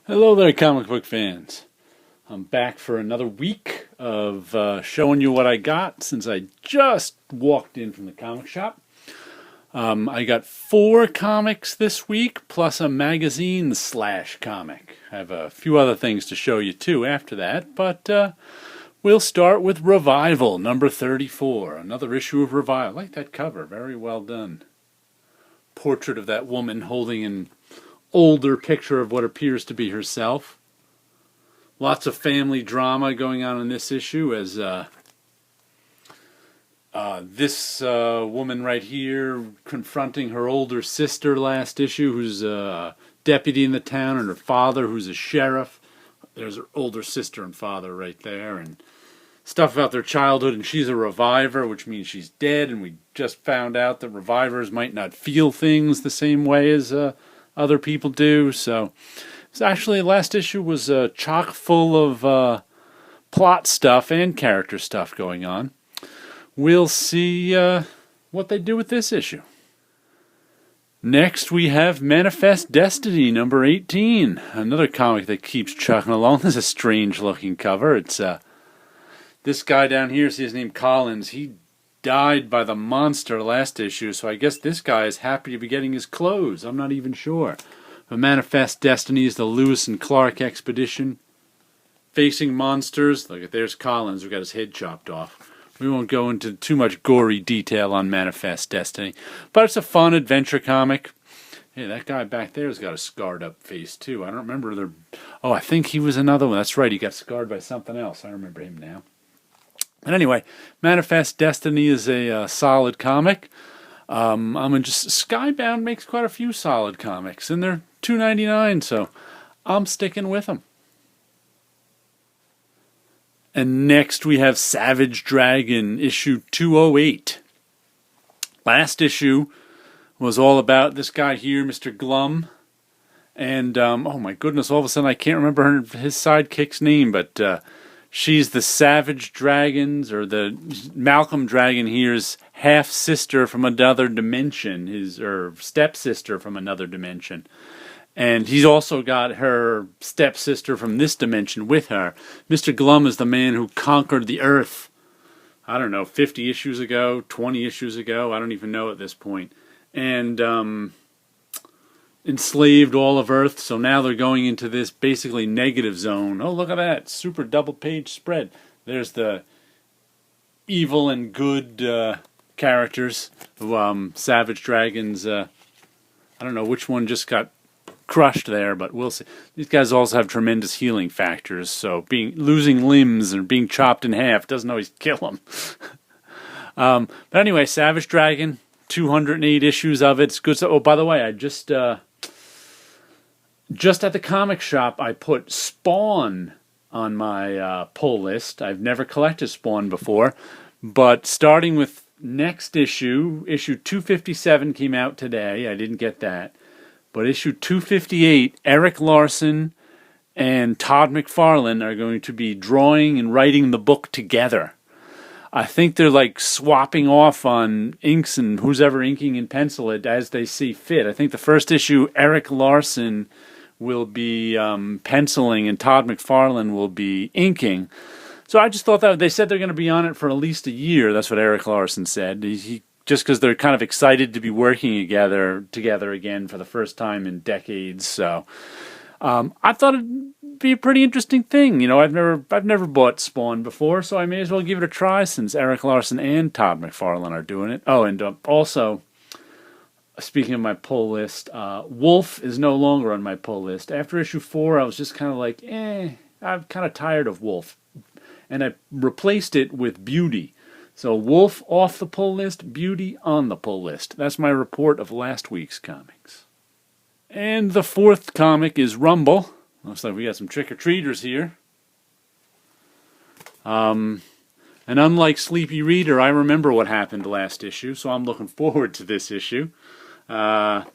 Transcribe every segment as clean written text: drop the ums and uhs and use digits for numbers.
Hello there, comic book fans. I'm back for another week of showing you what I got since I just walked in from the comic shop. I got 4 comics this week, plus a magazine / comic. I have a few other things to show you too after that, but we'll start with Revival, number 34. Another issue of Revival. I like that cover, very well done. Portrait of that woman holding an older picture of what appears to be herself. Lots of family drama going on in this issue as this woman right here confronting her older sister last issue, who's a deputy in the town, and her father, who's a sheriff. There's her older sister and father right there, and stuff about their childhood, and she's a reviver, which means she's dead, and we just found out that revivers might not feel things the same way as other people do. So it's actually, last issue was chock full of plot stuff and character stuff going on. We'll see what they do with this issue. Next we have Manifest Destiny number 18, another comic that keeps chugging along. This is a strange looking cover. It's this guy down here, see his name Collins, he died by the monster last issue, so I guess this guy is happy to be getting his clothes. I'm not even sure. But Manifest Destiny is the Lewis and Clark expedition facing monsters. Look, there's Collins who got his head chopped off. We won't go into too much gory detail on Manifest Destiny, but it's a fun adventure comic. Hey, that guy back there's got a scarred up face too. I don't remember Oh, I think he was another one. That's right, he got scarred by something else. I remember him now. But anyway, Manifest Destiny is a solid comic. Skybound makes quite a few solid comics, and they're $2.99, so I'm sticking with them. And next we have Savage Dragon, issue 208. Last issue was all about this guy here, Mr. Glum. And, oh my goodness, all of a sudden I can't remember his sidekick's name, but she's the Savage Dragon's, or the Malcolm Dragon here's half-sister from another dimension, or stepsister from another dimension. And he's also got her stepsister from this dimension with her. Mr. Glum is the man who conquered the Earth, I don't know, 50 issues ago, 20 issues ago, I don't even know at this point. And enslaved all of Earth, so now they're going into this basically negative zone. Oh, look at that, super double-page spread. There's the evil and good characters. Savage Dragons, I don't know which one just got crushed there, but we'll see. These guys also have tremendous healing factors, so losing limbs and being chopped in half doesn't always kill them. But anyway, Savage Dragon, 208 issues of it. It's good. Oh, by the way, I just at the comic shop, I put Spawn on my pull list. I've never collected Spawn before, but starting with next issue 257 came out today. I didn't get that. But issue 258, Eric Larson and Todd McFarlane are going to be drawing and writing the book together. I think they're like swapping off on inks and who's ever inking and pencil it as they see fit. I think the first issue, Eric Larson will be penciling and Todd McFarlane will be inking. So I just thought that they said they're going to be on it for at least a year. That's what Eric Larson said. Just because they're kind of excited to be working together again for the first time in decades. So I thought it'd be a pretty interesting thing. You know, I've never bought Spawn before, so I may as well give it a try since Eric Larson and Todd McFarlane are doing it. Oh, and also, speaking of my pull list, Wolf is no longer on my pull list. After issue 4, I was just kind of like, I'm kind of tired of Wolf. And I replaced it with Beauty. So Wolf off the pull list, Beauty on the pull list. That's my report of last week's comics. And the 4th comic is Rumble. Looks like we got some trick-or-treaters here. And unlike Sleepy Reader, I remember what happened last issue, so I'm looking forward to this issue. It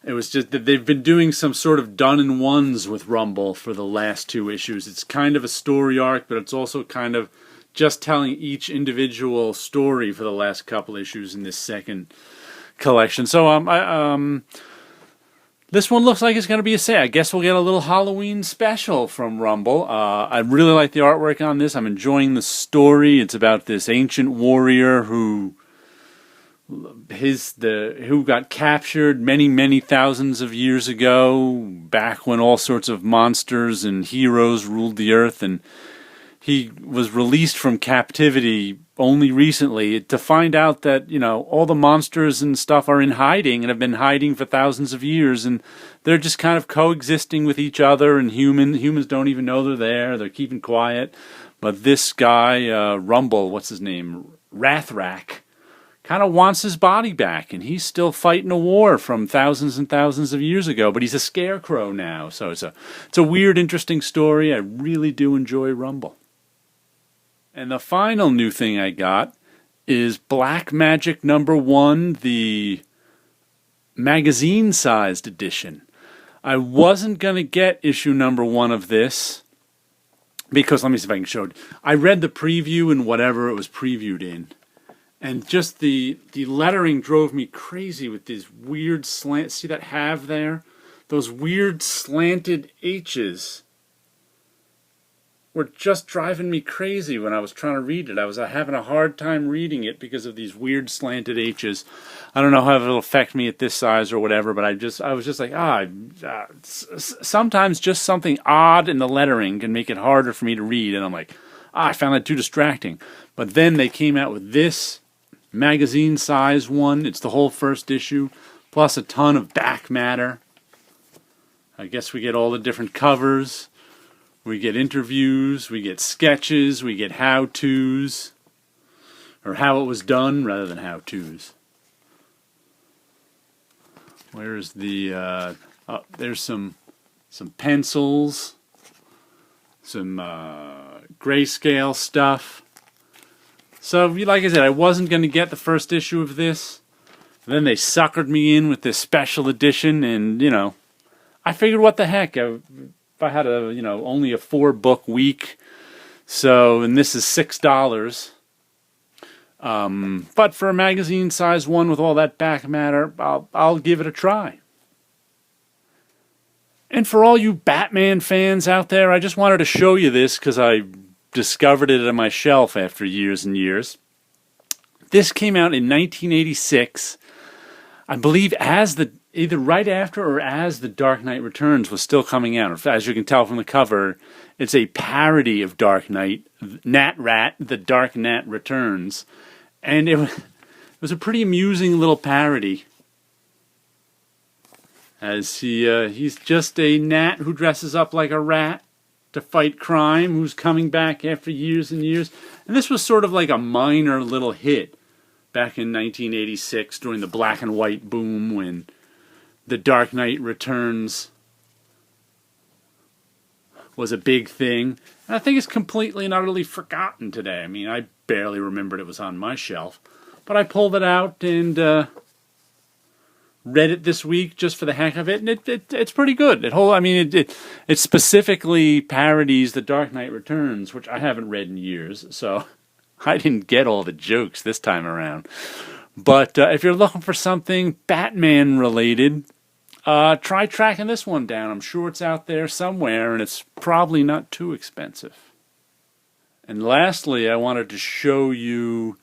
was just that they've been doing some sort of done-in-ones with Rumble for the last 2 issues. It's kind of a story arc, but it's also kind of just telling each individual story for the last couple issues in this second collection. So This one looks like it's going to be a sale. I guess we'll get a little Halloween special from Rumble. I really like the artwork on this. I'm enjoying the story. It's about this ancient warrior who got captured many thousands of years ago, back when all sorts of monsters and heroes ruled the earth, and he was released from captivity only recently to find out that, all the monsters and stuff are in hiding and have been hiding for thousands of years, and they're just kind of coexisting with each other, and humans don't even know they're there. They're keeping quiet. But this guy, Rumble, what's his name? Nat Rat, kind of wants his body back, and he's still fighting a war from thousands and thousands of years ago, but he's a scarecrow now. So it's a weird, interesting story. I really do enjoy Rumble. And the final new thing I got is Black Magic #1, the magazine-sized edition. I wasn't going to get issue #1 of this because, let me see if I can show it. I read the preview and whatever it was previewed in. And just the lettering drove me crazy with these weird slants. See that have there? Those weird slanted H's were just driving me crazy when I was trying to read it. I was having a hard time reading it because of these weird slanted H's. I don't know how it'll affect me at this size or whatever, but I was just like, sometimes just something odd in the lettering can make it harder for me to read, and I'm like, I found that too distracting. But then they came out with this magazine size one. It's the whole first issue, plus a ton of back matter. I guess we get all the different covers. We get interviews, we get sketches, we get how-tos, or how it was done rather than how-tos. Where's the, there's some pencils, some grayscale stuff. So, like I said, I wasn't going to get the first issue of this. Then they suckered me in with this special edition, and, I figured, what the heck, if I had only a 4-book week, and this is $6. But for a magazine size one with all that back matter, I'll give it a try. And for all you Batman fans out there, I just wanted to show you this because I discovered it on my shelf after years and years. This came out in 1986, I believe, either right after or as The Dark Knight Returns was still coming out. As you can tell from the cover, it's a parody of Dark Knight, Nat Rat, The Dark Knight Returns. And it was a pretty amusing little parody. As he's just a gnat who dresses up like a rat to fight crime, who's coming back after years and years. And this was sort of like a minor little hit back in 1986 during the black and white boom when The Dark Knight Returns was a big thing. And I think it's completely and utterly forgotten today. I mean, I barely remembered it was on my shelf. But I pulled it out and read it this week just for the heck of it, and it's pretty good. It specifically parodies The Dark Knight Returns, which I haven't read in years, so I didn't get all the jokes this time around. But if you're looking for something Batman-related, try tracking this one down. I'm sure it's out there somewhere, and it's probably not too expensive. And lastly, I wanted to show you...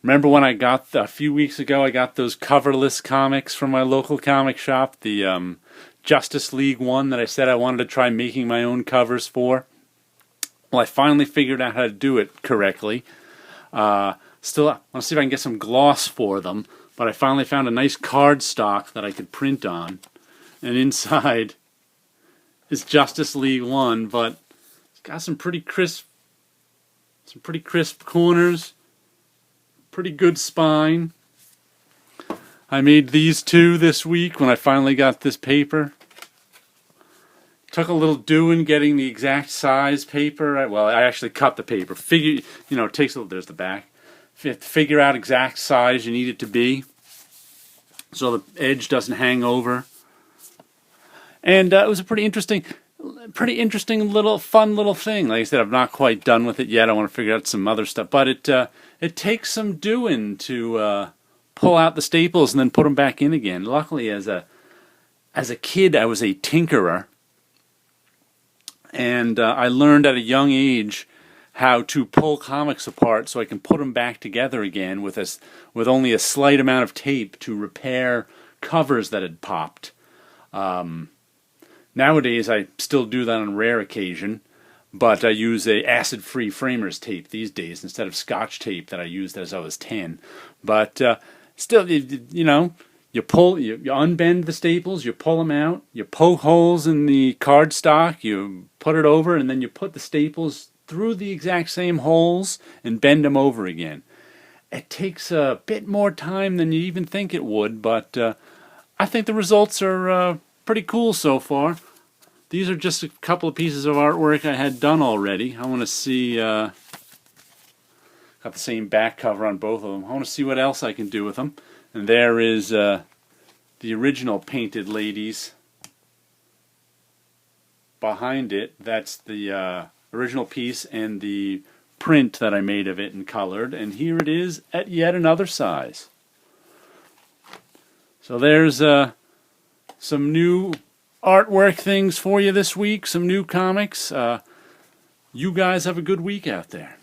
remember when I got, a few weeks ago, I got those coverless comics from my local comic shop, the Justice League one that I said I wanted to try making my own covers for? Well, I finally figured out how to do it correctly. Still, I want to see if I can get some gloss for them, but I finally found a nice cardstock that I could print on. And inside is Justice League 1, but it's got some pretty crisp corners. Pretty good spine. I made these two this week when I finally got this paper. Took a little doing getting the exact size paper. I actually cut the paper. It takes a little, there's the back. Figure out exact size you need it to be so the edge doesn't hang over. And it was a pretty interesting fun little thing. Like I said, I'm not quite done with it yet. I want to figure out some other stuff. But it takes some doing to pull out the staples and then put them back in again. Luckily, as a as a kid, I was a tinkerer, and I learned at a young age how to pull comics apart so I can put them back together again with only a slight amount of tape to repair covers that had popped. Nowadays, I still do that on rare occasion, but I use a acid-free framers tape these days instead of Scotch tape that I used as I was 10. But still, you know, you unbend the staples, you pull them out, you poke holes in the cardstock, you put it over, and then you put the staples through the exact same holes and bend them over again. It takes a bit more time than you even think it would, but I think the results are pretty cool so far. These are just a couple of pieces of artwork I had done already. I want to see, got the same back cover on both of them. I want to see what else I can do with them. And there is the original painted ladies behind it. That's the original piece and the print that I made of it and colored. And here it is at yet another size. So there's some new artwork things for you this week, some new comics. You guys have a good week out there.